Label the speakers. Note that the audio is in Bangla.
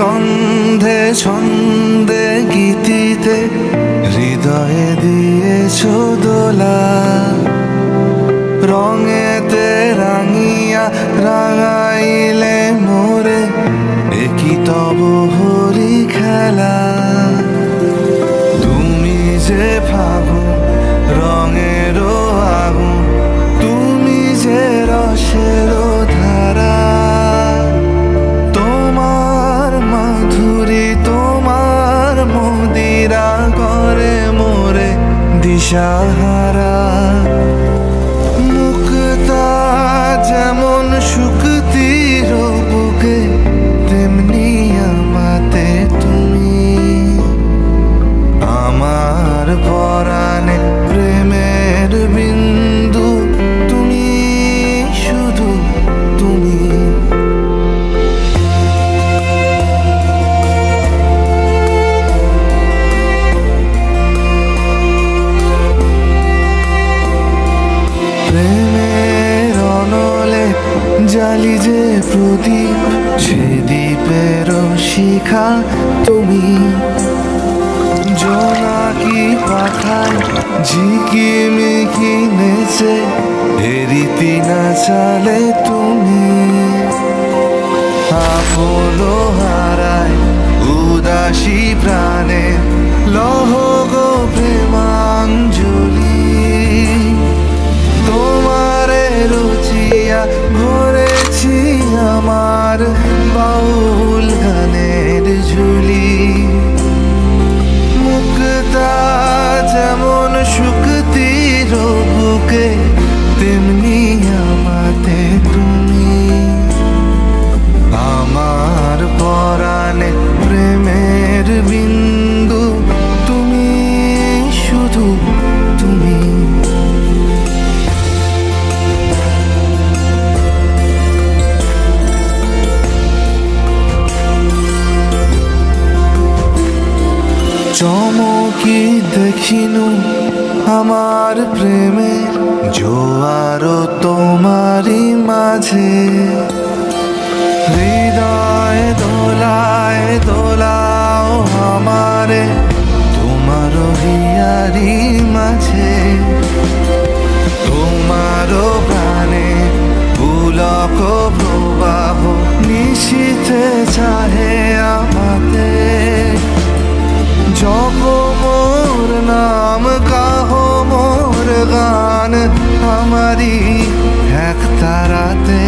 Speaker 1: গন্ধে ছন্দে গীতিতে হৃদয়ে দিয়েছ দোলা, রঙেতে রাঙিয়া রাঙাইলে মোরে একই তব হরি খেলা। তুমি যে ফাগুন রঙেরও আগুন, তুমি যে রসেরও ধারা, তোমার মদিরা করে মোরে দিশাহারা। মুক্তা যেমন শুকতির বুকে, তেমনি আমাতে তুমি। আমার পরাণে প্রেমের বিন্দু, তুমি শুধু তুমি। প্রেমের অনলে জালি যে প্রদীপ, সে দ্বীপের শিখা তুমি। জোনাকি পাখায় ঝিকিমিকি নেচে এরিতি না চালে তুমি। আপনো হারায় উদাসী প্রাণে লহ গো প্রেমাঞ্জলি। তোমারে রুচিয়া ভরেছি আমার বাউল গানের ঝুলি। মুক্তা যেমন শুকতির বুকে, তেমনি আমাতে তুমি। আমার পরাণে প্রেমের বিন্দু, তুমি শুধু তুমি। চমকি দেখিনু আমার প্রেমের জোয়ার তোমারই মাঝে। হৃদয় দোলায় দোলাও আমারে তোমার হিয়ারি মাঝে। তোমার প্রাণে পুলক প্রবাহ নিশীথে চাহে আমাতে। জপ মোর নাম গাহ মোর গান, আমারি এক তারাতে।